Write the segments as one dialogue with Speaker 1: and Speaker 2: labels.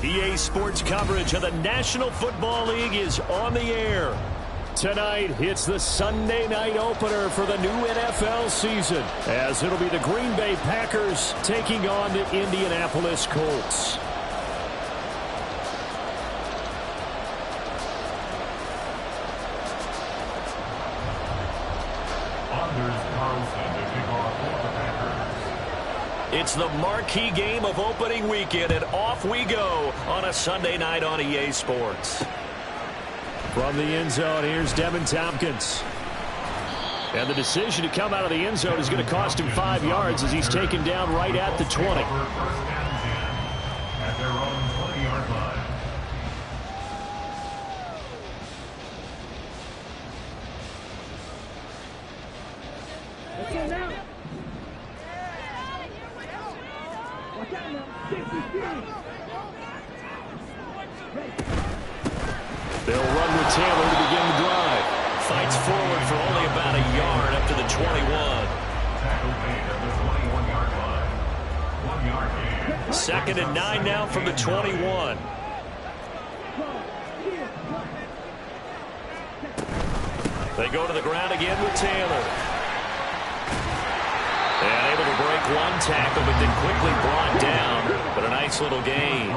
Speaker 1: EA Sports coverage of the National Football League is on the air. Tonight, it's the Sunday night opener for the new NFL season, as it'll be the Green Bay Packers taking on the Indianapolis Colts. It's the marquee game of opening weekend, and off we go on a Sunday night on EA Sports. From the end zone, here's Devin Tompkins. And the decision to come out of the end zone is going to cost him 5 yards as he's taken down right at the 20. At their own 20-yard line. They'll run with Taylor to begin the drive. Fights forward for only about a yard up to the 21. Second and 9 now from the 21. They go to the ground again with Taylor. And able to break one tackle, but then quickly brought down. But a nice little gain.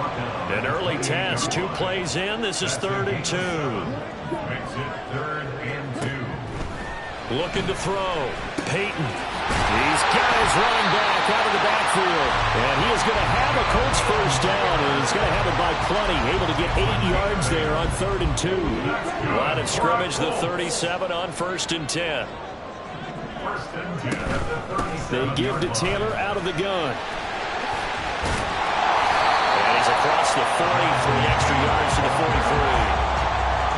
Speaker 1: An early test, 2 plays in. This is 3rd and 2. Makes it 3rd and 2. Looking to throw. Peyton. He's got his running back out of the backfield. And he is going to have a Colts first down. And he's going to have it by plenty. Able to get 8 yards there on 3rd and 2. Line of scrimmage, the 37 on 1st and 10. They give to Taylor out of the gun. And he's across the 40, 3 extra yards to the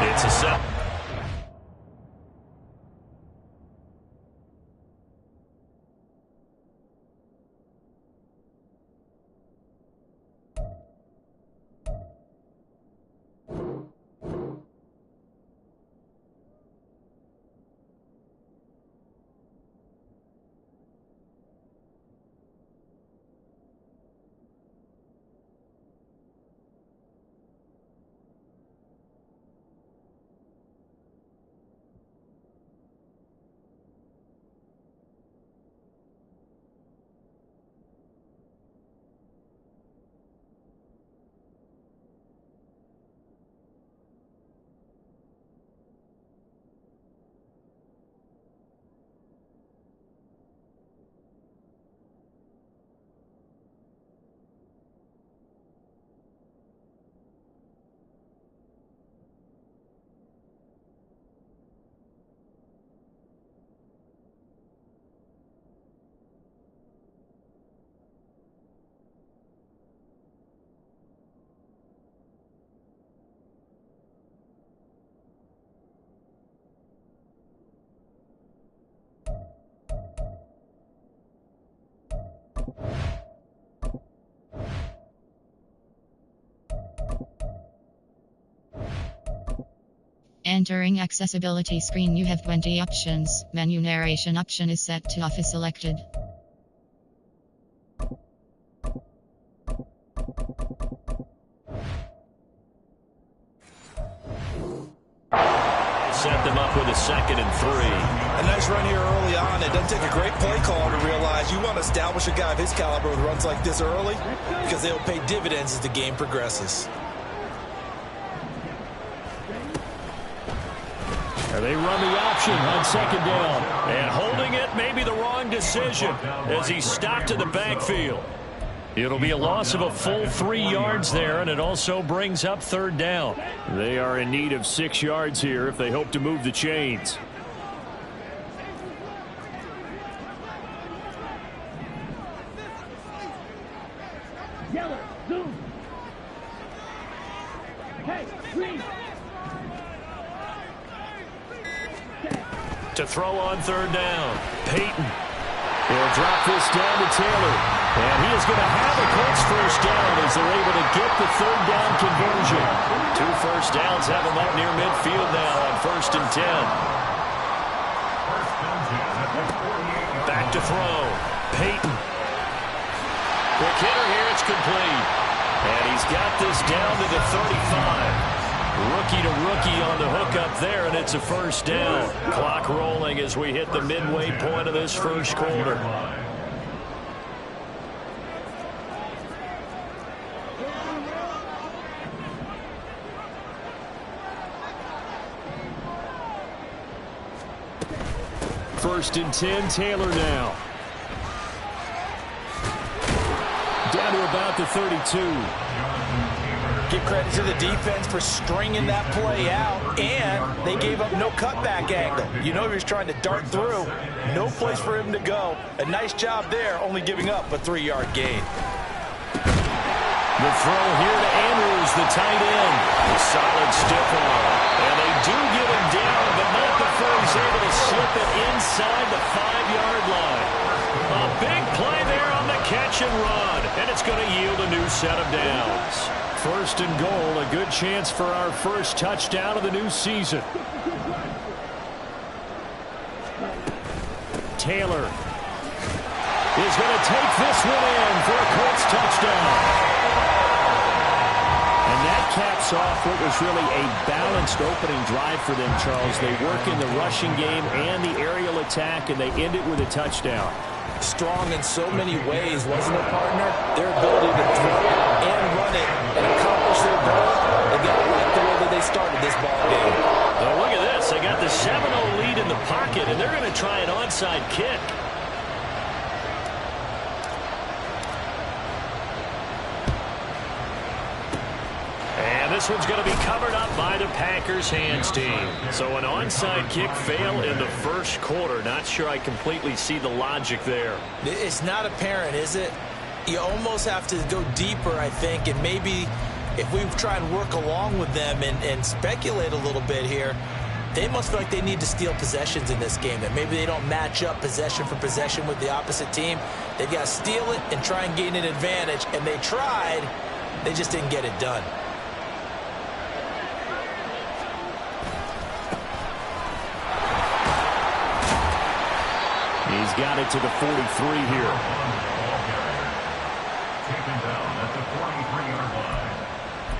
Speaker 1: 43. It's a 7.
Speaker 2: Entering accessibility screen, you have 20 options. Menu narration option is set to off is selected.
Speaker 1: Set them up with a 2nd and 3.
Speaker 3: A nice run here early on. It doesn't take a great play caller to realize you want to establish a guy of his caliber with runs like this early because they'll pay dividends as the game progresses.
Speaker 1: They run the option on 2nd down. And holding it may be the wrong decision as he stopped in the backfield. It'll be a loss of a full 3 yards there, and it also brings up 3rd down. They are in need of 6 yards here if they hope to move the chains.
Speaker 4: Yellow, zoom. Hey, green.
Speaker 1: throw on third down. Peyton. He'll drop this down to Taylor. And he is going to have a Colts first down as they're able to get the third down conversion. 2 first downs have them up near midfield now on 1st and 10. Back to throw. Peyton. Quick hitter here. It's complete. And he's got this down to the 35. Rookie to rookie on the hook up there, and it's a first down. Clock rolling as we hit the midway point of this first quarter. First and 10, Taylor now. Down to about the 32.
Speaker 3: Give credit to the defense for stringing that play out, and they gave up no cutback angle. You know he was trying to dart through. No place for him to go. A nice job there, only giving up a 3-yard gain.
Speaker 1: The throw here to Andrews, the tight end. A solid stiff arm. And they do get him down, but not before he's able to slip it inside the 5-yard line. A big play there on the catch and run, and it's going to yield a new set of downs. First and goal, a good chance for our first touchdown of the new season. Taylor is going to take this one in for a Colts touchdown. And that caps off what was really a balanced opening drive for them, Charles. They work in the rushing game and the aerial attack, and they end it with a touchdown.
Speaker 3: Strong in so many ways, wasn't it, partner? Their ability to throw it and run it and accomplish their goal. They got to like the way that they started this ball game.
Speaker 1: Oh, look at this. They got the 7-0 lead in the pocket, and they're going to try an onside kick. This one's going to be covered up by the Packers hands team. So an onside kick fail in the first quarter. Not sure I completely see the logic there.
Speaker 3: It's not apparent, is it? You almost have to go deeper, I think, and maybe if we try and work along with them and speculate a little bit here, they must feel like they need to steal possessions in this game, that maybe they don't match up possession for possession with the opposite team. They've got to steal it and try and gain an advantage, and they tried. They just didn't get it done.
Speaker 1: He's got it to the 43 here.
Speaker 5: Taken down at the 43-yard line.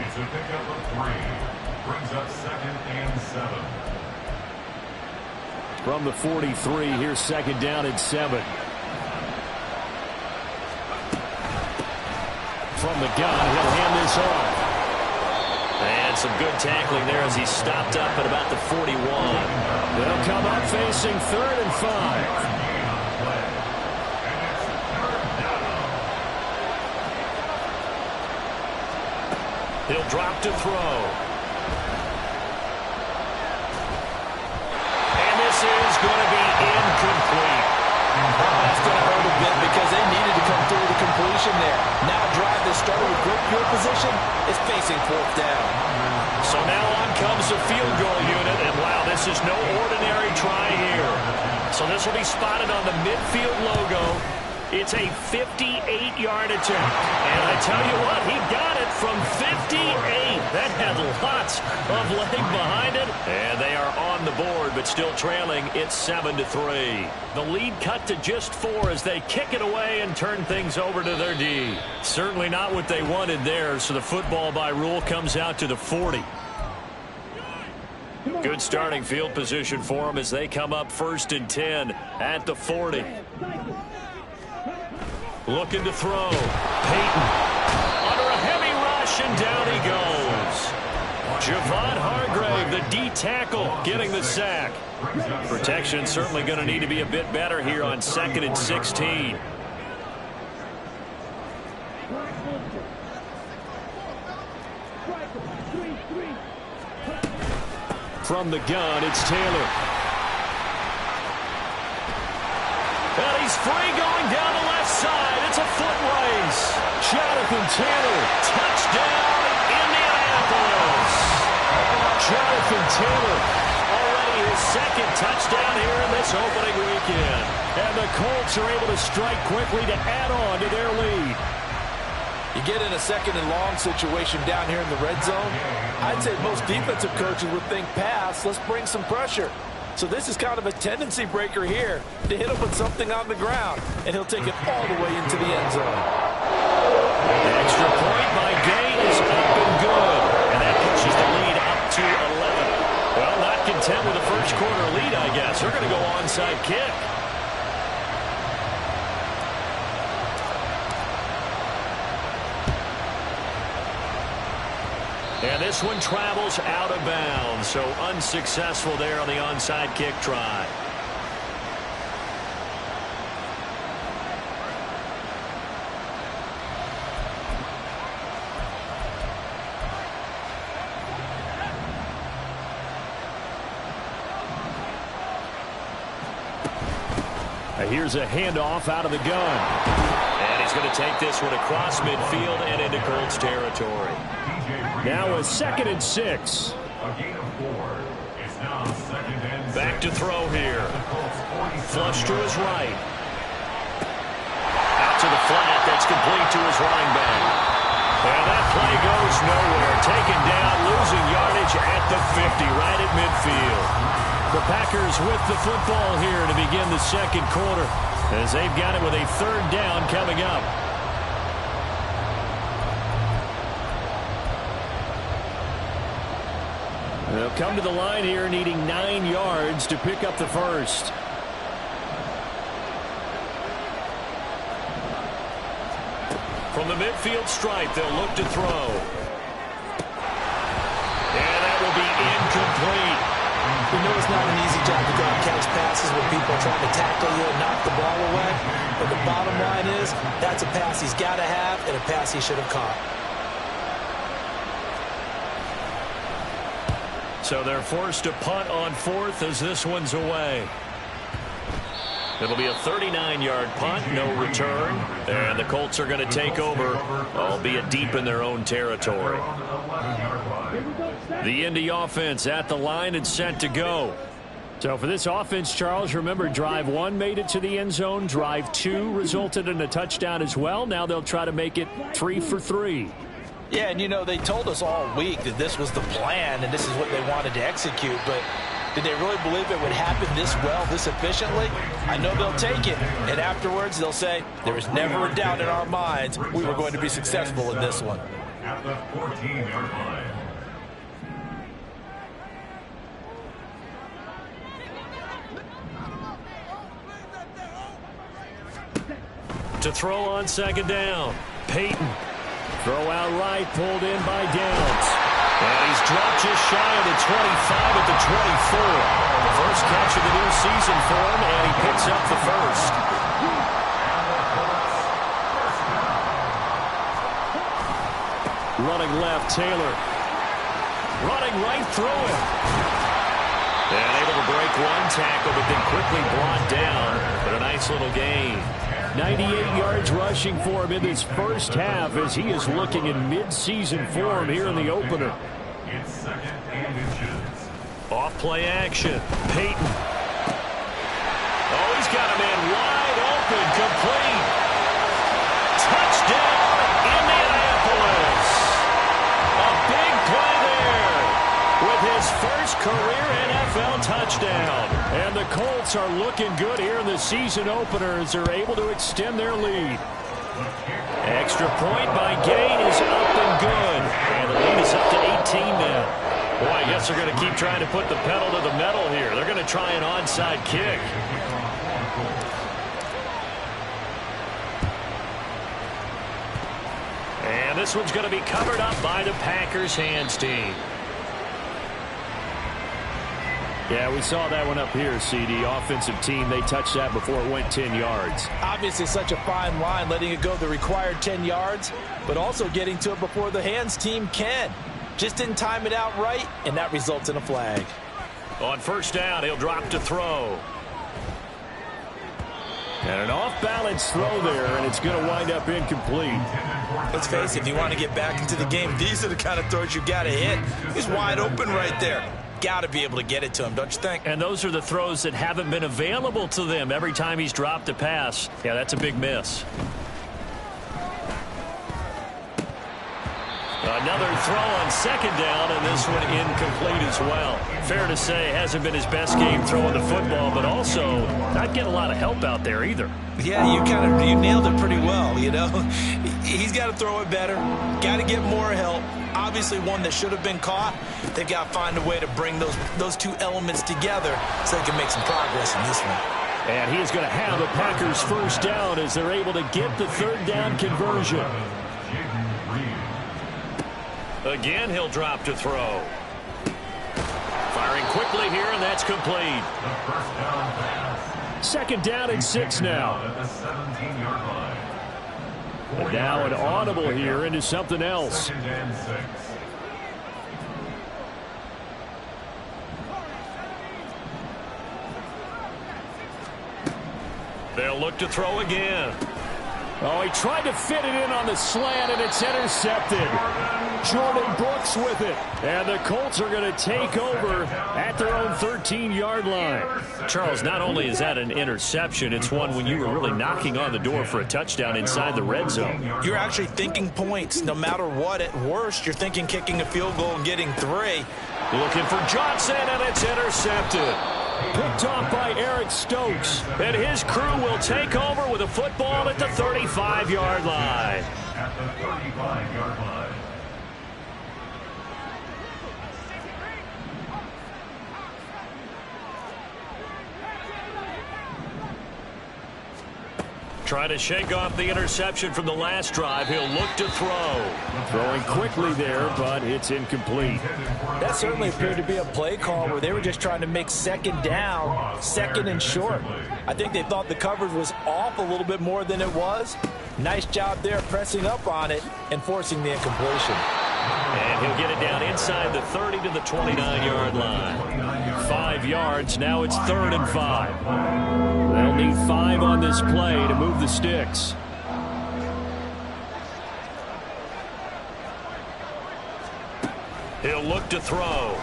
Speaker 5: It's a pickup of 3. Brings up 2nd and 7.
Speaker 1: From the 43, here's 2nd down and 7. From the gun, he'll hand this off. And some good tackling there as he stopped up at about the 41. They'll come up facing 3rd and 5. He'll drop to throw. And this is going to be incomplete.
Speaker 3: That's going to hurt a bit because they needed to come through the completion there. Now a drive that started with great field position is facing 4th down.
Speaker 1: So now on comes the field goal unit, and wow, this is no ordinary try here. So this will be spotted on the midfield logo. It's a 58-yard attempt. And I tell you what, he got it from 58. That had lots of leg behind it. And they are on the board, but still trailing. It's 7-3. The lead cut to just 4 as they kick it away and turn things over to their D. Certainly not what they wanted there, so the football by rule comes out to the 40. Good starting field position for them as they come up 1st and 10 at the 40. Looking to throw. Peyton under a heavy rush, and down he goes. Javon Hargrave, the D tackle, getting the sack. Protection certainly going to need to be a bit better here on 2nd and 16. From the gun, it's Taylor. And he's free going down the left side. It's a foot race. Jonathan Taylor, touchdown, Indianapolis. Jonathan Taylor, already his second touchdown here in this opening weekend.
Speaker 6: And the Colts are able to strike quickly to add on to their lead.
Speaker 3: You get in a second and long situation down here in the red zone. I'd say most defensive coaches would think pass, let's bring some pressure. So this is kind of a tendency breaker here to hit him with something on the ground, and he'll take it all the way into the end zone.
Speaker 1: An extra point by Gay is up and good, and that pushes the lead up to 11. Well, not content with the first quarter lead, I guess. They're going to go onside kick. And this one travels out of bounds, so unsuccessful there on the onside kick try.
Speaker 6: Here's a handoff out of the gun.
Speaker 1: And he's going to take this one across midfield and into Colts territory.
Speaker 6: Now a 2nd and 6.
Speaker 5: A gain of 4. It's now 2nd and 6.
Speaker 1: Back to throw here. Flush to his right. Out to the flat. That's complete to his running back. And that play goes nowhere. Taken down, losing yardage at the 50, right at midfield.
Speaker 6: The Packers with the football here to begin the second quarter, as they've got it with a 3rd down coming up. They'll come to the line here needing 9 yards to pick up the first.
Speaker 1: From the midfield stripe, they'll look to throw. And that will be incomplete.
Speaker 3: You know it's not an easy job to go and catch passes when people are trying to tackle you and knock the ball away. But the bottom line is, that's a pass he's got to have and a pass he should have caught.
Speaker 1: So they're forced to punt on 4th as this one's away. It'll be a 39-yard punt, no return. And the Colts are going to take over, albeit deep in their own territory. The Indy offense at the line and set to go.
Speaker 6: So for this offense, Charles, remember drive 1 made it to the end zone. Drive 2 resulted in a touchdown as well. Now they'll try to make it 3 for 3.
Speaker 3: Yeah, and you know, they told us all week that this was the plan and this is what they wanted to execute, but did they really believe it would happen this well, this efficiently? I know they'll take it, and afterwards they'll say, there was never a doubt in our minds we were going to be successful in this one.
Speaker 5: At the 14-yard line.
Speaker 1: To throw on 2nd down.
Speaker 6: Peyton. Throw out right, pulled in by Downs.
Speaker 1: And he's dropped just shy of the 25 at the 24. The first catch of the new season for him, and he picks up the first.
Speaker 6: Running left, Taylor. Running right through him.
Speaker 1: And able to break one tackle, but then quickly brought down. But a nice little gain.
Speaker 6: 98 yards rushing for him in this first half as he is looking in mid-season form here in the opener.
Speaker 5: It's 2nd and inches.
Speaker 1: Off play action. Peyton. Oh, he's got a man wide open. Complete. Touchdown, Indianapolis. A big play there with his first career NFL touchdown.
Speaker 6: And the Colts are looking good here in the season opener as they're able to extend their lead.
Speaker 1: Extra point by Gain is up and good. And the lead is up to 18 now. Boy, I guess they're going to keep trying to put the pedal to the metal here. They're going to try an onside kick. And this one's going to be covered up by the Packers hands team.
Speaker 6: Yeah, we saw that one up here, CD. Offensive team, they touched that before it went 10 yards.
Speaker 3: Obviously such a fine line, letting it go the required 10 yards, but also getting to it before the hands team can. Just didn't time it out right, and that results in a flag.
Speaker 1: On 1st down, he'll drop to throw.
Speaker 6: And an off-balance throw there, and it's going to wind up incomplete.
Speaker 3: Let's face it, if you want to get back into the game, these are the kind of throws you got to hit. He's wide open right there. got to be able to get it to him, don't you think?
Speaker 6: And those are the throws that haven't been available to them every time he's dropped a pass. Yeah, that's a big miss. Another throw on second down, and this one incomplete as well. Fair to say, hasn't been his best game throwing the football, but also not getting a lot of help out there either.
Speaker 3: Yeah, you nailed it pretty well, you know. He's got to throw it better, got to get more help. Obviously one that should have been caught. They've got to find a way to bring those two elements together so they can make some progress in this one.
Speaker 6: And he is going to have the Packers first down as they're able to get the third down conversion.
Speaker 1: Again, he'll drop to throw. Firing quickly here, and that's complete.
Speaker 6: Second down and 6 now. And now an audible here into something else.
Speaker 1: They'll look to throw again.
Speaker 6: Oh, he tried to fit it in on the slant, and it's intercepted. Jordan Brooks with it. And the Colts are going to take over at their own 13-yard line.
Speaker 1: Charles, not only is that an interception, it's one when you were really knocking on the door for a touchdown inside the red zone.
Speaker 3: You're actually thinking points. No matter what, at worst, you're thinking kicking a field goal and getting 3.
Speaker 1: Looking for Johnson, and it's intercepted.
Speaker 6: Picked off by Eric Stokes.
Speaker 1: And his crew will take over with a football at the 35-yard line.
Speaker 5: At the 35-yard line.
Speaker 1: Trying to shake off the interception from the last drive. He'll look to throw.
Speaker 6: Throwing quickly there, but it's incomplete.
Speaker 3: That certainly appeared to be a play call where they were just trying to make second down, second and short. I think they thought the coverage was off a little bit more than it was. Nice job there pressing up on it and forcing the incompletion.
Speaker 1: And he'll get it down inside the 30 to the 29-yard line.
Speaker 6: 5 yards. Now it's 3rd and 5. They'll need 5 on this play to move the sticks.
Speaker 1: He'll look to throw.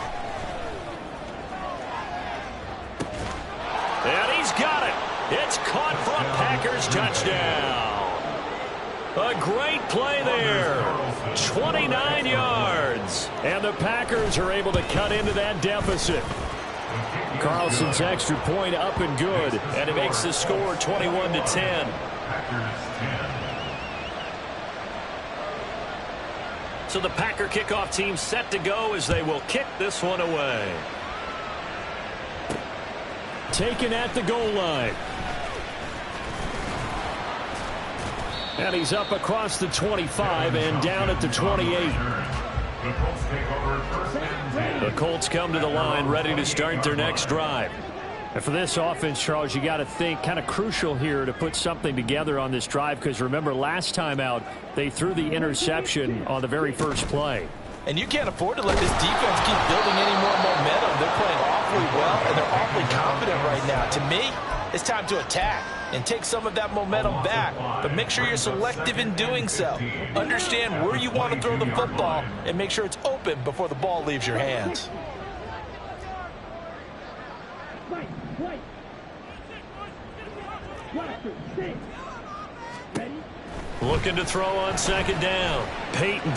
Speaker 1: And he's got it. It's caught for a Packers touchdown. A great play there. 29 yards.
Speaker 6: And the Packers are able to cut into that deficit. Carlson's extra point up and good.
Speaker 1: And it makes the score 21-10. So the Packer kickoff team set to go as they will kick this one away.
Speaker 6: Taken at the goal line. And he's up across the 25 and down at the 28.
Speaker 1: The Colts come to the line ready to start their next drive.
Speaker 6: And for this offense, Charles, you got to think kind of crucial here to put something together on this drive, because remember last time out they threw the interception on the very first play.
Speaker 3: And you can't afford to let this defense keep building any more momentum. They're playing awfully well, and they're awfully confident right now. To me, it's time to attack and take some of that momentum back. But make sure you're selective in doing so. Understand where you want to throw the football and make sure it's open before the ball leaves your hands.
Speaker 1: Looking to throw on second down.
Speaker 6: Peyton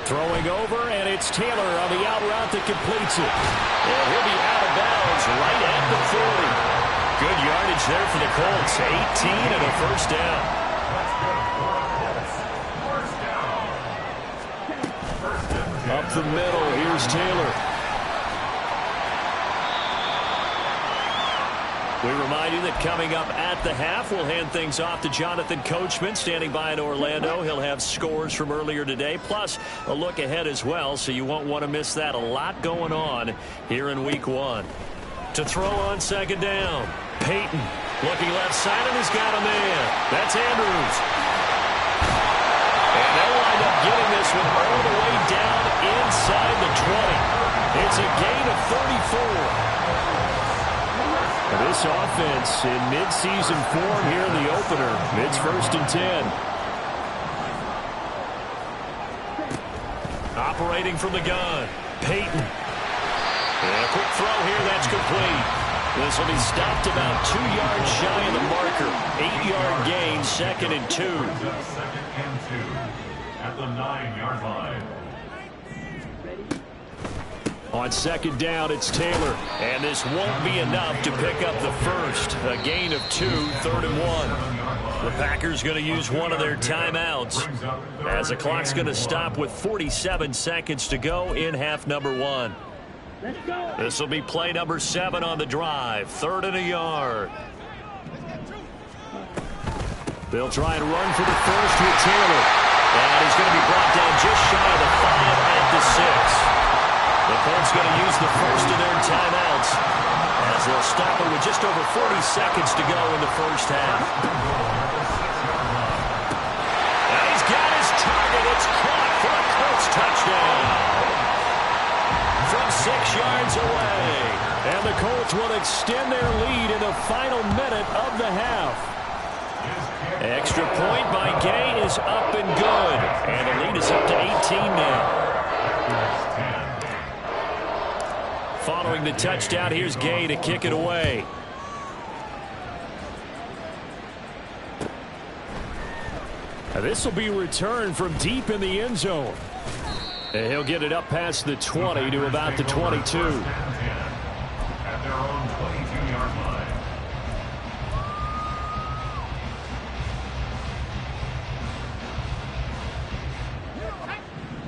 Speaker 6: throwing over, and it's Taylor on the out route that completes it.
Speaker 1: And he'll be out of bounds right at the 40. Good yardage there for the Colts. 18 and a first down.
Speaker 6: Up the middle, here's Taylor.
Speaker 1: We remind you that coming up at the half, we'll hand things off to Jonathan Coachman, standing by in Orlando. He'll have scores from earlier today, plus a look ahead as well, so you won't want to miss that. A lot going on here in Week 1. To throw on second down, Peyton looking left side, and he's got a man. That's Andrews. And they'll wind up getting this one all the way down inside the 20. It's a gain of 34.
Speaker 6: This offense in midseason form here in the opener. It's 1st and 10.
Speaker 1: Operating from the gun, Peyton. And a quick throw here, that's complete. This will be stopped about 2 yards shy of the marker. 8-yard gain, 2nd and 2.
Speaker 5: 2nd and 2 at the 9-yard line.
Speaker 6: On 2nd down, it's Taylor.
Speaker 1: And this won't be enough to pick up the first. A gain of 2, 3rd and 1. The Packers going to use one of their timeouts as the clock's going to stop with 47 seconds to go in half number 1.
Speaker 4: Let's go.
Speaker 1: This will be play number 7 on the drive. 3rd and a yard.
Speaker 6: They'll try and run for the first with Taylor.
Speaker 1: And he's going to be brought down just shy of the 5 at the 6. The Colts going to use the first of their timeouts as they'll stop it with just over 40 seconds to go in the first half. And he's got his target. It's caught for a Colts touchdown from 6 yards away.
Speaker 6: And the Colts will extend their lead in the final minute of the half.
Speaker 1: Extra point by Gay is up and good. And the lead is up to 18 now. Following the touchdown, here's Gay to kick it away.
Speaker 6: This will be returned from deep in the end zone. And he'll get it up past the 20 to about the 22.
Speaker 5: At their own 22-yard line.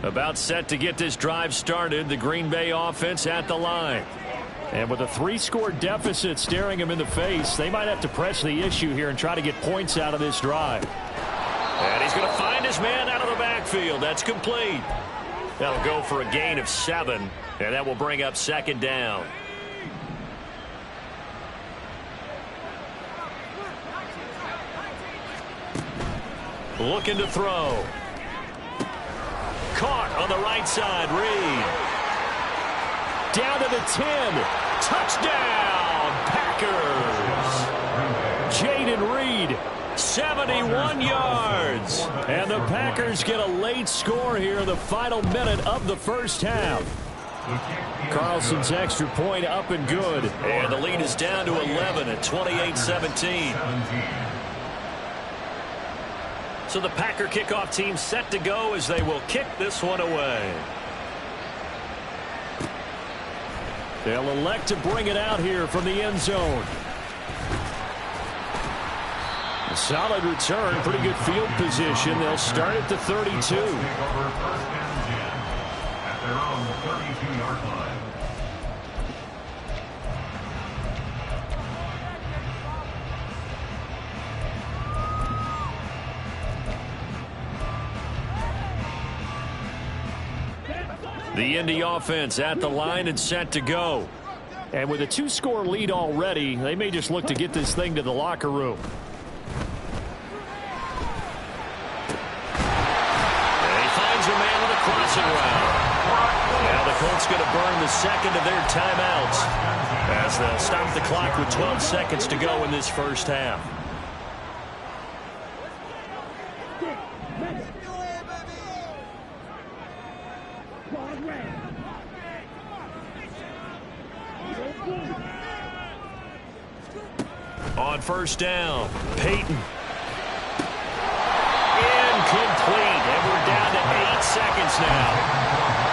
Speaker 1: About set to get this drive started. The Green Bay offense at the line.
Speaker 6: And with a 3-score deficit staring him in the face, they might have to press the issue here and try to get points out of this drive.
Speaker 1: And he's going to find his man out of the backfield. That's complete. That'll go for a gain of 7. And that will bring up 2nd down. Looking to throw. Caught on the right side, Reed.
Speaker 6: Down to the 10. Touchdown, Packers. Jaden Reed.
Speaker 1: 71 yards.
Speaker 6: And the Packers get a late score here in the final minute of the first half. Carlson's extra point up and good.
Speaker 1: And the lead is down to 11 at 28-17. So the Packer kickoff team set to go as they will kick this one away.
Speaker 6: They'll elect to bring it out here from the end zone. A solid return, pretty good field position. They'll start at the 32.
Speaker 5: At their own 32-yard line.
Speaker 1: The Indy offense at the line and set to go.
Speaker 6: And with a 2-score lead already, they may just look to get this thing to the locker room.
Speaker 1: And he finds a man on the crossing route. Now the Colts going to burn the second of their timeouts as they'll stop the clock with 12 seconds to go in this first half. On first down, Peyton. Incomplete, and we're down to 8 seconds now.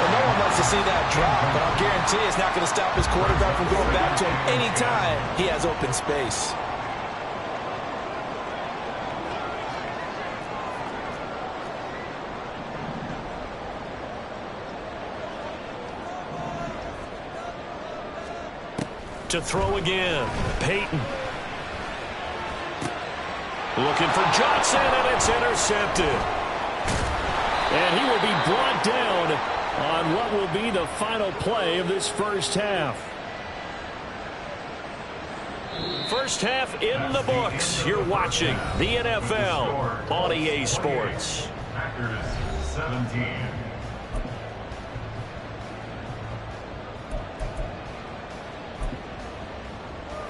Speaker 3: Well, no one wants to see that drop, but I'll guarantee it's not going to stop his quarterback from going back to him anytime he has open space.
Speaker 1: To throw again, Peyton. Looking for Johnson, and it's intercepted.
Speaker 6: And he will be brought down on what will be the final play of this first half.
Speaker 1: First half in the books. You're watching the NFL on EA Sports.
Speaker 5: Packers 17.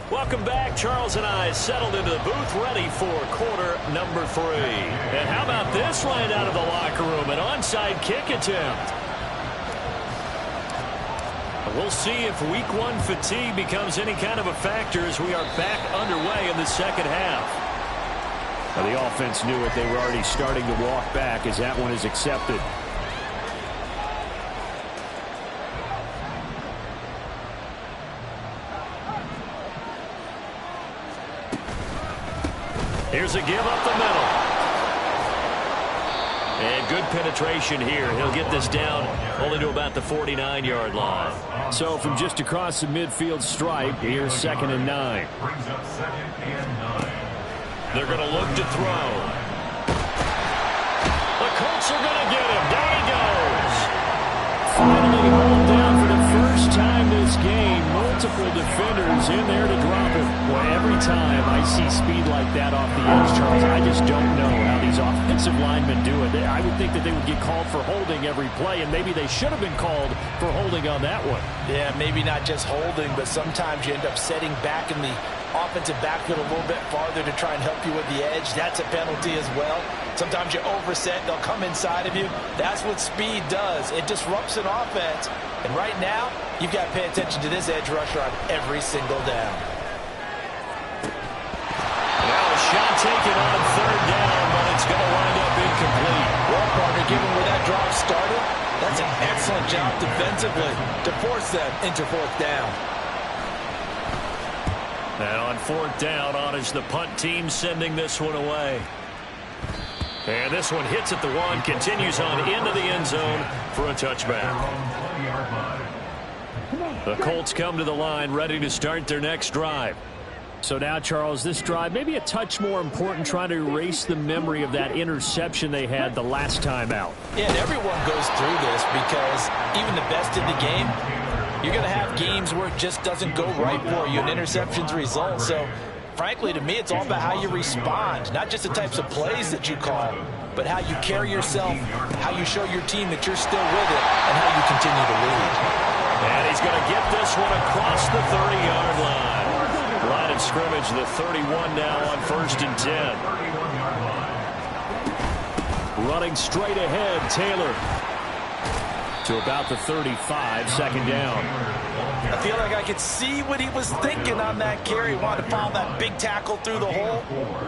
Speaker 1: Welcome back. Charles and I settled into the booth ready for quarter number 3. And how about this right out of the locker room? An onside kick attempt. We'll see if week one fatigue becomes any kind of a factor as we are back underway in the second half.
Speaker 6: Well, the offense knew it. They were already starting to walk back as that one is accepted.
Speaker 1: Here's a give up the middle. And good penetration here. He'll get this down only to about the 49-yard line.
Speaker 6: So from just across the midfield stripe, here's 2nd and 9.
Speaker 5: Brings up 2nd and 9.
Speaker 1: They're going to look to throw. The Colts are going to get him. Down he goes.
Speaker 6: Finally hauled down for the first time this game. Multiple defenders in there to drop him. Well, every time I see speed like that off the edge, Charles, I just don't know how these offensive linemen do it. I would think that they would get called for holding every play, and maybe they should have been called for holding on that one.
Speaker 3: Yeah, maybe not just holding, but sometimes you end up setting back in the offensive backfield a little bit farther to try and help you with the edge. That's a penalty as well. Sometimes you overset, they'll come inside of you. That's what speed does. It disrupts an offense. And right now, you've got to pay attention to this edge rusher on every single down.
Speaker 1: Well, a shot taken on 3rd down, but it's going to wind up incomplete.
Speaker 3: Well, partner, given where that drive started, that's an excellent job defensively to force them into 4th down.
Speaker 1: And on 4th down, on is the punt team sending this one away. And this one hits at the 1, continues on into the end zone for a touchback. The Colts come to the line ready to start their next drive.
Speaker 6: So now, Charles, this drive maybe a touch more important, trying to erase the memory of that interception they had the last time out.
Speaker 3: Yeah, and everyone goes through this because even the best in the game, you're going to have games where it just doesn't go right for you, and interceptions result. So, frankly, to me, it's all about how you respond, not just the types of plays that you call, but how you carry yourself, how you show your team that you're still with it, and how you continue to lead.
Speaker 1: And he's going to get this one across the 30-yard line. Line of scrimmage, the 31 now on 1st and 10.
Speaker 6: Running straight ahead, Taylor. To about the 35, 2nd down.
Speaker 3: I feel like I could see what he was thinking on that carry. He wanted to follow that big tackle through the hole.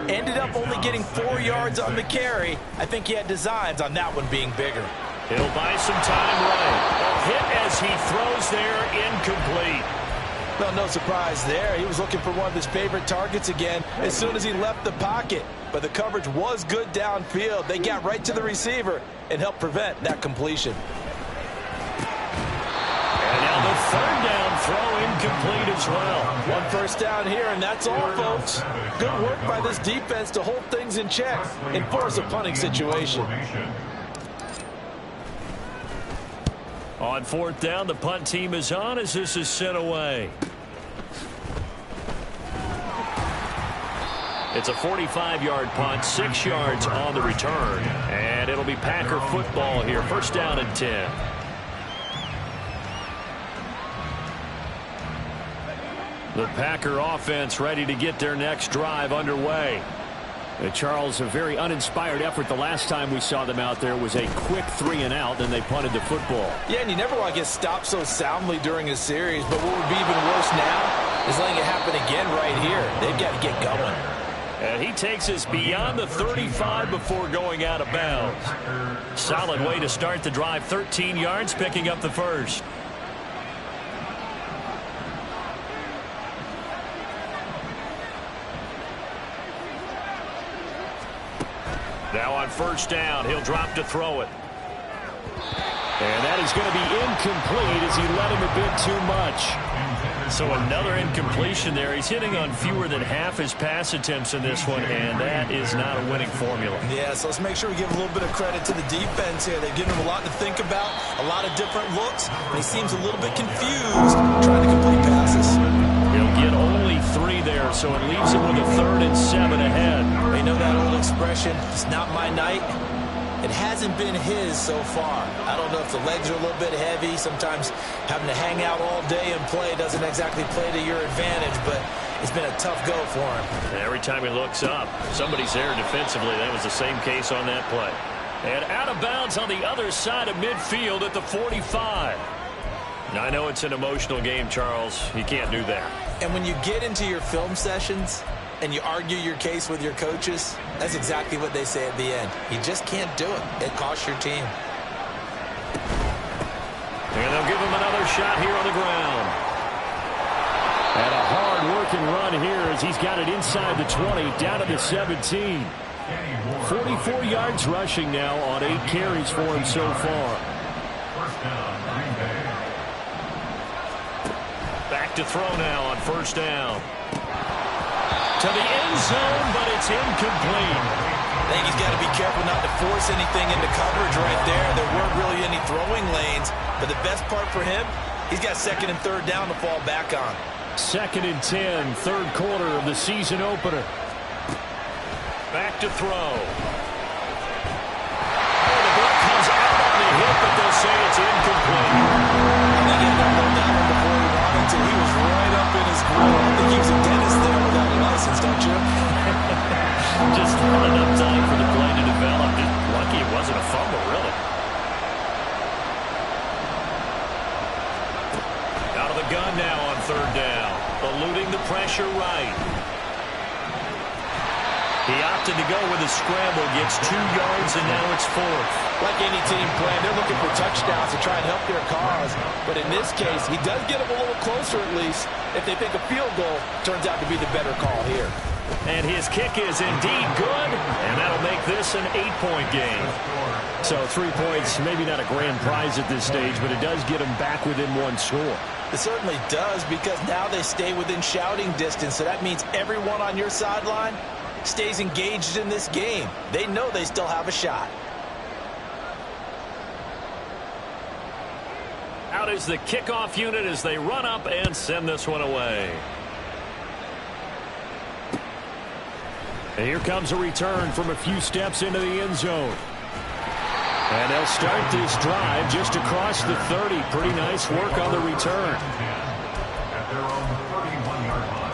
Speaker 3: Ended up only getting 4 yards on the carry. I think he had designs on that one being bigger.
Speaker 1: He'll buy some time right. A hit as he throws there, incomplete.
Speaker 3: Well, no surprise there. He was looking for one of his favorite targets again as soon as he left the pocket. But the coverage was good downfield. They got right to the receiver and helped prevent that completion.
Speaker 1: And now the 3rd down throw incomplete as well.
Speaker 3: 1 first down here, and that's all, folks. Good work by this defense to hold things in check and force a punting situation.
Speaker 1: On 4th down, the punt team is on as this is sent away. It's a 45-yard punt, 6 yards on the return. And it'll be Packer football here. 1st down and 10. The Packer offense ready to get their next drive underway.
Speaker 6: Charles, a very uninspired effort the last time we saw them out there was a quick 3-and-out, then they punted the football.
Speaker 3: Yeah, and you never want to get stopped so soundly during a series, but what would be even worse now is letting it happen again right here. They've got to get going.
Speaker 1: And he takes us beyond the 35 before going out of bounds. Solid way to start the drive, 13 yards, picking up the first. Now on 1st down, he'll drop to throw it.
Speaker 6: And that is going to be incomplete as he led him a bit too much.
Speaker 1: So another incompletion there. He's hitting on fewer than half his pass attempts in this one, and that is not a winning formula.
Speaker 3: Yeah, so let's make sure we give a little bit of credit to the defense here. They've given him a lot to think about, a lot of different looks, and he seems a little bit confused trying to complete passes.
Speaker 1: He'll get only 3 there, so it leaves him with a 3rd and 7 ahead.
Speaker 3: You know that old expression, it's not my night. It hasn't been his so far. I don't know if the legs are a little bit heavy. Sometimes having to hang out all day and play doesn't exactly play to your advantage, but it's been a tough go for him.
Speaker 1: And every time he looks up, somebody's there defensively. That was the same case on that play. And out of bounds on the other side of midfield at the 45. I know it's an emotional game, Charles. You can't do that.
Speaker 3: And when you get into your film sessions and you argue your case with your coaches, that's exactly what they say at the end. You just can't do it. It costs your team.
Speaker 1: And they'll give him another shot here on the ground.
Speaker 6: And a hard-working run here as he's got it inside the 20, down to the 17. 44 yards rushing now on 8 carries for him so far.
Speaker 5: First down, Green Bay.
Speaker 1: Back to throw now on first down. To the end zone, but it's incomplete.
Speaker 3: I think he's got to be careful not to force anything into coverage right there. There weren't really any throwing lanes, but the best part for him, he's got second and third down to fall back on.
Speaker 6: 2nd and 10, third quarter of the season opener.
Speaker 1: Back to throw. Oh, the ball comes out on the hit, but they'll say it's incomplete.
Speaker 3: I think he had to hold that one before he wanted to. He was right up in his grill. I think he was a dentist there without a license, don't you?
Speaker 1: Just not enough time for the play to develop. Lucky it wasn't a fumble, really. Out of the gun now on third down. Eluding the pressure right. He opted to go with a scramble, gets 2 yards, and now it's 4th.
Speaker 3: Like any team playing, they're looking for touchdowns to try and help their cause. But in this case, he does get them a little closer at least. If they think a field goal turns out to be the better call here.
Speaker 1: And his kick is indeed good, and that'll make this an 8-point game.
Speaker 6: So 3 points, maybe not a grand prize at this stage, but it does get them back within 1 score.
Speaker 3: It certainly does, because now they stay within shouting distance. So that means everyone on your sideline stays engaged in this game. They know they still have a shot.
Speaker 1: Out is the kickoff unit as they run up and send this one away.
Speaker 6: And here comes a return from a few steps into the end zone. And they'll start this drive just across the 30. Pretty nice work on the return.
Speaker 5: At their own 31-yard line.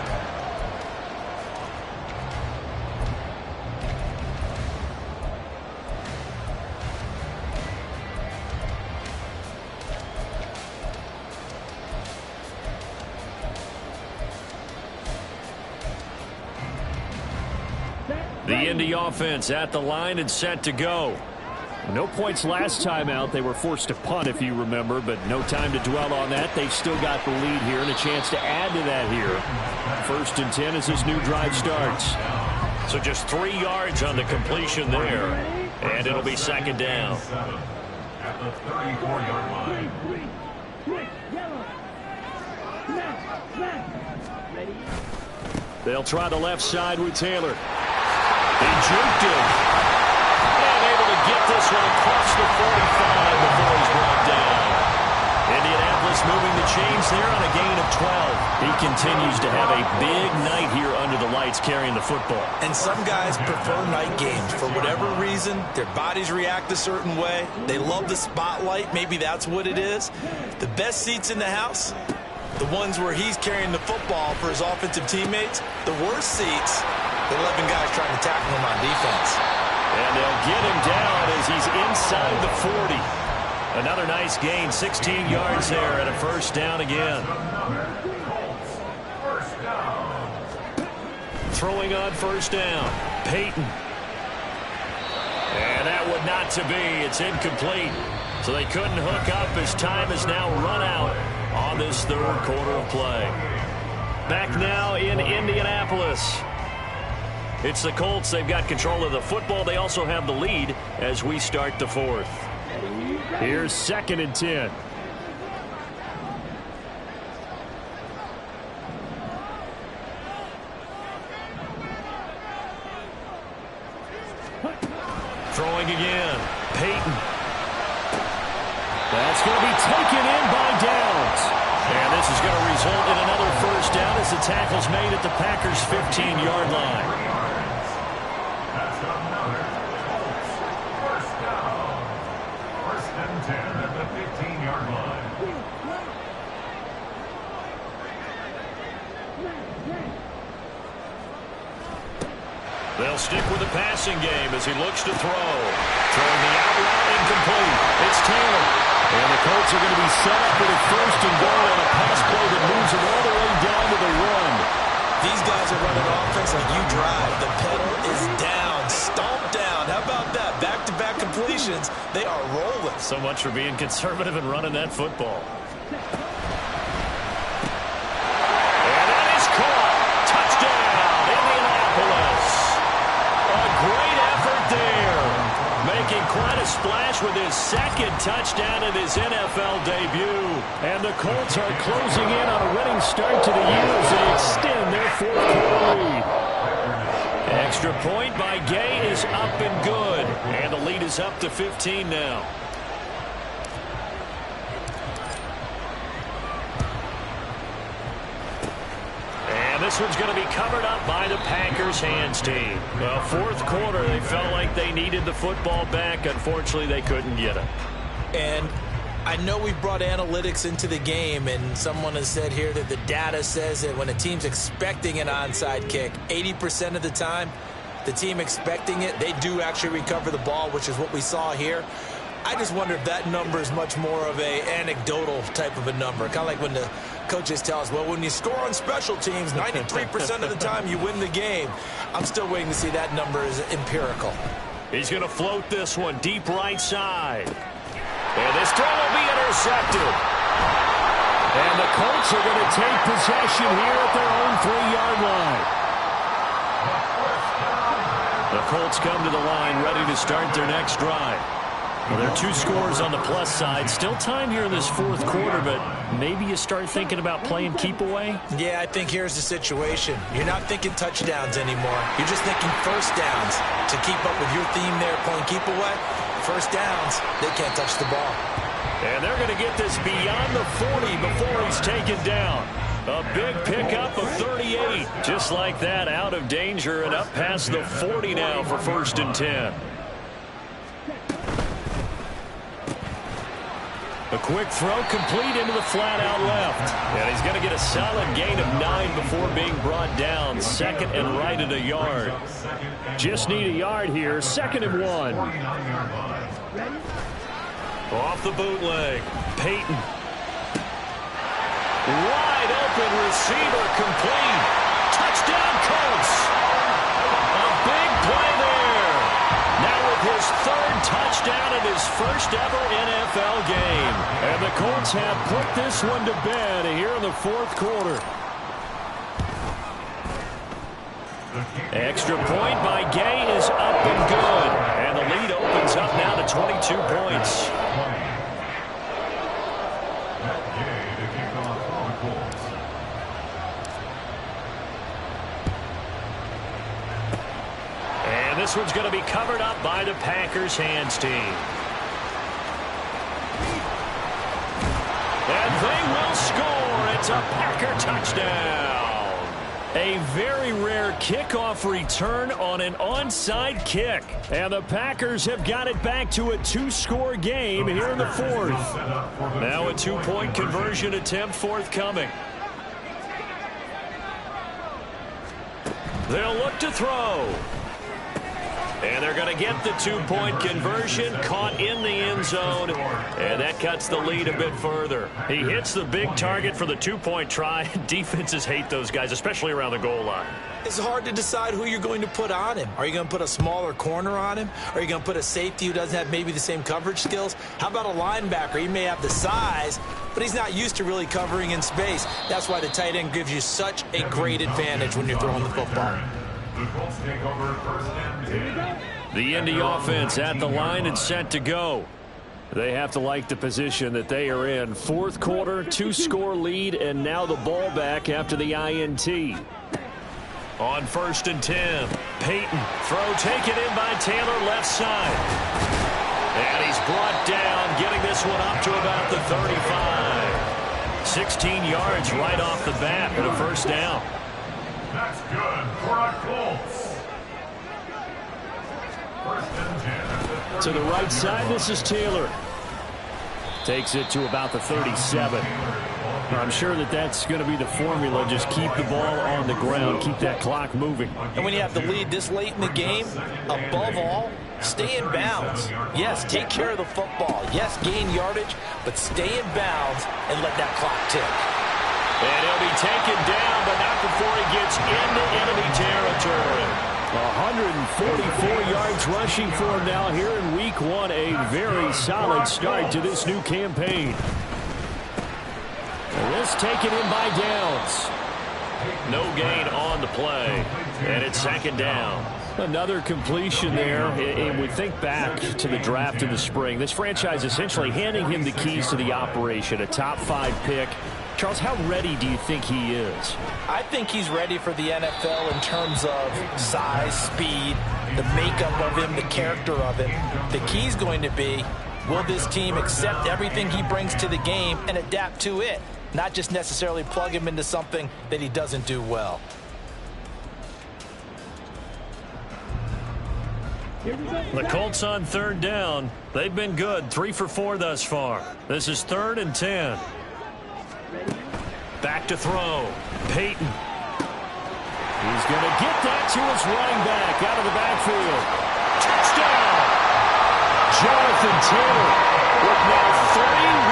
Speaker 1: The Indy offense at the line and set to go.
Speaker 6: No points last time out. They were forced to punt, if you remember, but no time to dwell on that. They've still got the lead here and a chance to add to that here. 1st and 10 as this new drive starts.
Speaker 1: So just 3 yards on the completion there, and it'll be 2nd down.
Speaker 5: At the 34-yard line.
Speaker 6: They'll try the left side with Taylor.
Speaker 1: They juked him. And able to get this one across the 45 before he's brought down. Indianapolis moving the chains there on a gain of 12. He continues to have a big night here under the lights carrying the football.
Speaker 3: And some guys prefer night games. For whatever reason, their bodies react a certain way. They love the spotlight. Maybe that's what it is. The best seats in the house, the ones where he's carrying the football for his offensive teammates. The worst seats, the 11 guys trying to tackle him on defense.
Speaker 1: And they'll get him down as he's inside the 40. Another nice gain, 16 yards there, and a 1st down again.
Speaker 5: First down.
Speaker 1: Throwing on 1st down, Peyton. And that would not to be. It's incomplete. So they couldn't hook up as time has now run out on this 3rd quarter of play. Back now in Indianapolis. It's the Colts. They've got control of the football. They also have the lead as we start the 4th.
Speaker 6: Here's 2nd and 10.
Speaker 1: Throwing again. Peyton.
Speaker 6: That's going to be taken in by Downs.
Speaker 1: And this is going to result in another 1st down as the tackle's made at the Packers' 15-yard line.
Speaker 5: That's another first down. 1st and 10 at the 15-yard line.
Speaker 1: They'll stick with the passing game as he looks to throw. Throwing the out route incomplete. It's Taylor. And the Colts are going to be set up with a first and goal on a pass play that moves them all the way down to the 1.
Speaker 3: These guys are running offense like you drive. The pedal is down, stomped down. How about that? Back-to-back completions. They are rolling.
Speaker 1: So much for being conservative and running that football. And that is caught. Touchdown, Indianapolis. A great effort there. Making quite a splash with his second touchdown in his NFL debut. And the Colts are closing in on a winning start to the year as they extend their fourth-quarter lead. Extra point by Gay is up and good. And the lead is up to 15 now. And this one's going to be covered up by the Packers hands team. Well, fourth quarter, they felt like they needed the football back. Unfortunately, they couldn't get it.
Speaker 3: And I know we brought analytics into the game, and someone has said here that the data says that when a team's expecting an onside kick, 80% of the time, the team expecting it, they do actually recover the ball, which is what we saw here. I just wonder if that number is much more of a anecdotal type of a number. Kind of like when the coaches tell us, well, when you score on special teams, 93% of the time you win the game. I'm still waiting to see that number is empirical.
Speaker 1: He's going to float this one deep right side. And this throw will be intercepted. And the Colts are going to take possession here at their own 3-yard line. The Colts come to the line ready to start their next drive. Well, there are 2 scores on the plus side. Still time here in this fourth quarter, but maybe you start thinking about playing keep away?
Speaker 3: Yeah, I think here's the situation. You're not thinking touchdowns anymore. You're just thinking first downs. To keep up with your theme there, playing keep away, first downs, they can't touch the ball.
Speaker 1: And they're going to get this beyond the 40 before he's taken down. A big pickup of 38. Just like that, out of danger and up past the 40 now for 1st and 10. A quick throw complete into the flat out left. And he's going to get a solid gain of 9 before being brought down. 2nd and right at a yard. Just need a yard here. 2nd and 1. Off the bootleg. Peyton. Wide open receiver complete. Touchdown Colts. A big play there. Now with his 3rd touchdown in his first ever NFL game. And the Colts have put this one to bed here in the fourth quarter. Extra point by Gay is up and good. And the lead opens up now to 22 points. And this one's going to be covered up by the Packers hands team. And they will score. It's a Packer touchdown. A very rare kickoff return on an onside kick. And the Packers have got it back to a 2-score game here in the fourth. Now a 2-point conversion attempt forthcoming. They'll look to throw. And they're going to get the 2-point conversion, caught in the end zone, and that cuts the lead a bit further. He hits the big target for the 2-point try. Defenses hate those guys, especially around the goal line.
Speaker 3: It's hard to decide who you're going to put on him. Are you going to put a smaller corner on him? Are you going to put a safety who doesn't have maybe the same coverage skills? How about a linebacker? He may have the size, but he's not used to really covering in space. That's why the tight end gives you such a great advantage when you're throwing the football.
Speaker 5: The Colts take over 1st and 10.
Speaker 1: The Indy offense at the line and set to go. They have to like the position that they are in. Fourth quarter, 2-score lead, and now the ball back after the INT. On 1st and 10, Peyton. Throw taken in by Taylor, left side. And he's brought down, getting this one up to about the 35. 16 yards right off the bat for the first down.
Speaker 5: That's good for our Colts. 1st and 10.
Speaker 6: To the right side, this is Taylor. Takes it to about the 37. I'm sure that that's going to be the formula. Just keep the ball on the ground, keep that clock moving.
Speaker 3: And when you have the lead this late in the game, above all, stay in bounds. Yes, take care of the football. Yes, gain yardage, but stay in bounds and let that clock tick.
Speaker 1: And he'll be taken down, but not before he gets into enemy territory.
Speaker 6: 144 yards rushing for him now here in week 1. A very solid start to this new campaign. And this taken in by Downs.
Speaker 1: No gain on the play, and it's second down.
Speaker 6: Another completion there. And we think back to the draft in the spring. This franchise essentially handing him the keys to the operation, a top 5 pick. Charles, how ready do you think he is?
Speaker 3: I think he's ready for the NFL in terms of size, speed, the makeup of him, the character of him. The key's going to be, will this team accept everything he brings to the game and adapt to it, not just necessarily plug him into something that he doesn't do well.
Speaker 1: The Colts on third down. They've been good, 3 for 4 thus far. This is 3rd and 10. Back to throw. Peyton.
Speaker 6: He's going to get that to his running back out of the backfield.
Speaker 1: Touchdown! Jonathan Taylor with now 3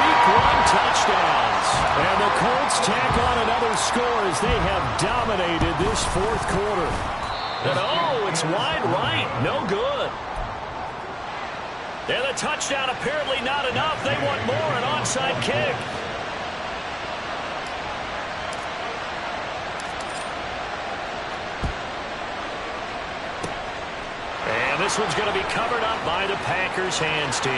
Speaker 1: Week 1 touchdowns.
Speaker 6: And the Colts tack on another score as they have dominated this 4th quarter.
Speaker 1: And oh, it's wide right. No good. And the touchdown apparently not enough. They want more, an onside kick. And this one's going to be covered up by the Packers hands team.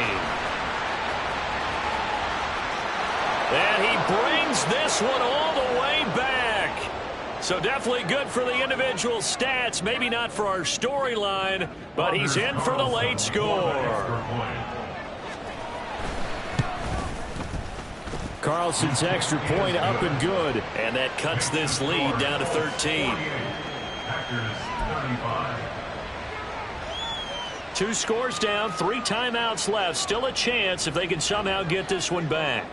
Speaker 1: And he brings this one all the way back. So definitely good for the individual stats. Maybe not for our storyline, but he's in for the late score.
Speaker 6: Carlson's extra point up and good.
Speaker 1: And that cuts this lead down to 13.
Speaker 5: Packers 35.
Speaker 1: 2 scores down, 3 timeouts left. Still a chance if they can somehow get this one back.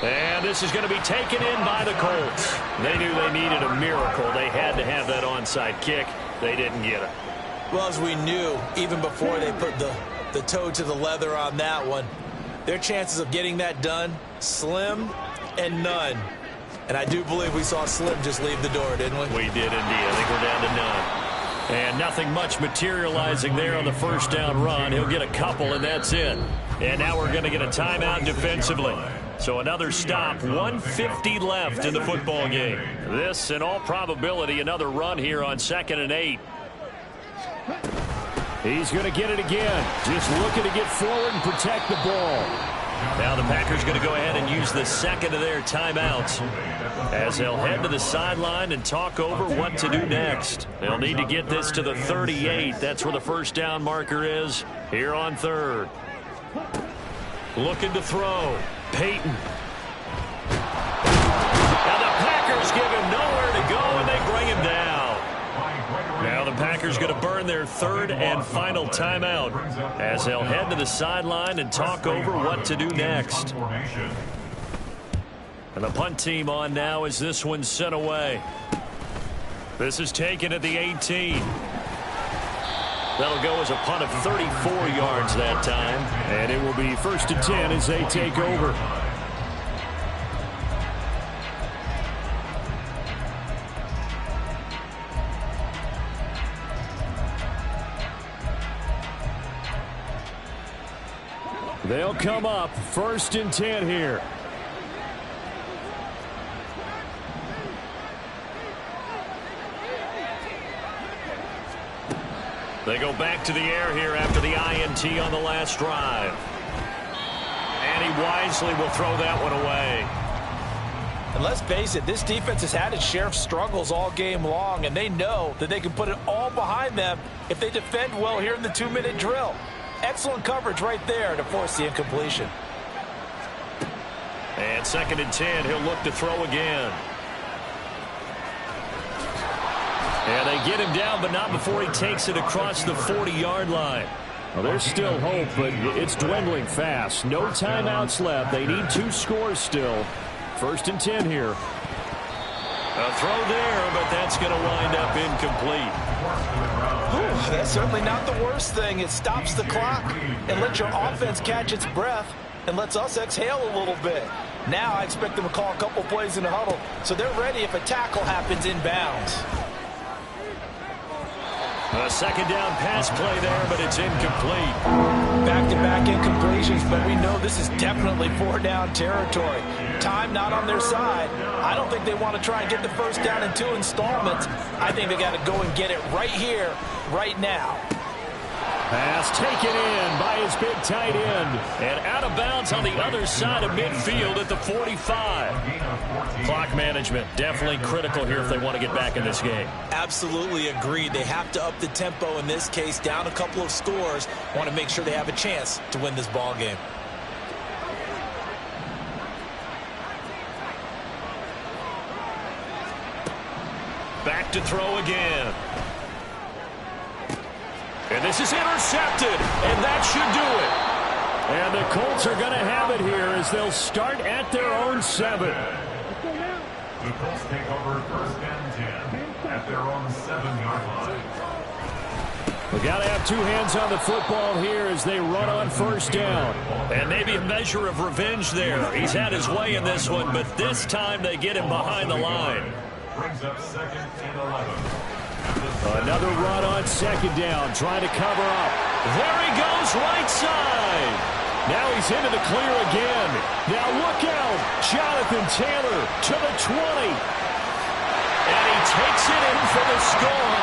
Speaker 1: And this is going to be taken in by the Colts. They knew they needed a miracle. They had to have that onside kick. They didn't get it.
Speaker 3: Well, as we knew, even before they put the toe to the leather on that one, their chances of getting that done, slim and none. And I do believe we saw Slim just leave the door, didn't we?
Speaker 1: We did indeed. I think we're down to none. And nothing much materializing there on the first down run. He'll get a couple, and that's it. And now we're going to get a timeout defensively. So another stop, 1:50 left in the football game. This, in all probability, another run here on 2nd and 8.
Speaker 6: He's going to get it again. Just looking to get forward and protect the ball.
Speaker 1: Now the Packers going to go ahead and use the second of their timeouts as they'll head to the sideline and talk over what to do next. They'll need to get this to the 38. That's where the first down marker is here on 3rd. Looking to throw. Peyton. Now the Packers give him nowhere to go, and they bring him down. Now the Packers going to burn their 3rd and final timeout as they'll head to the sideline and talk over what to do next. And the punt team on now as this one's sent away. This is taken at the 18. That'll go as a punt of 34 yards that time.
Speaker 6: And it will be 1st and 10 as they take over. They'll come up 1st and 10 here.
Speaker 1: They go back to the air here after the INT on the last drive. And he wisely will throw that one away.
Speaker 3: And let's face it, this defense has had its share of struggles all game long, and they know that they can put it all behind them if they defend well here in the 2-minute drill. Excellent coverage right there to force the incompletion.
Speaker 1: And 2nd and 10, he'll look to throw again. And they get him down, but not before he takes it across the 40-yard line.
Speaker 6: Well, there's still hope, but it's dwindling fast. No timeouts left. They need 2 scores still. 1st and 10 here.
Speaker 1: A throw there, but that's going to wind up incomplete.
Speaker 3: Ooh, that's certainly not the worst thing. It stops the clock and lets your offense catch its breath and lets us exhale a little bit. Now I expect them to call a couple plays in the huddle so they're ready if a tackle happens inbounds.
Speaker 1: A 2nd down pass play there, but it's incomplete.
Speaker 3: Back-to-back incompletions, but we know this is definitely 4-down territory. Time not on their side. I don't think they want to try and get the 1st down in 2 installments. I think they got to go and get it right here, right now.
Speaker 6: Pass taken in by his big tight end.
Speaker 1: And out of bounds on the other side of midfield at the 45. Clock management definitely critical here if they want to get back in this game.
Speaker 3: Absolutely agreed. They have to up the tempo in this case, down a couple of scores. Want to make sure they have a chance to win this ball game.
Speaker 1: Back to throw again. And this is intercepted, and that should do it.
Speaker 6: And the Colts are going to have it here as they'll start at their own 7.
Speaker 5: The Colts take over 1st and 10 at their own 7-yard line.
Speaker 6: We got to have 2 hands on the football here as they run on 1st down.
Speaker 1: And maybe a measure of revenge there. He's had his way in this one, but this time they get him behind the line.
Speaker 5: Brings up 2nd and 11.
Speaker 6: Another run on 2nd down, trying to cover up.
Speaker 1: There he goes, right side.
Speaker 6: Now he's into the clear again. Now look out. Jonathan Taylor to the 20.
Speaker 1: And he takes it in for the score.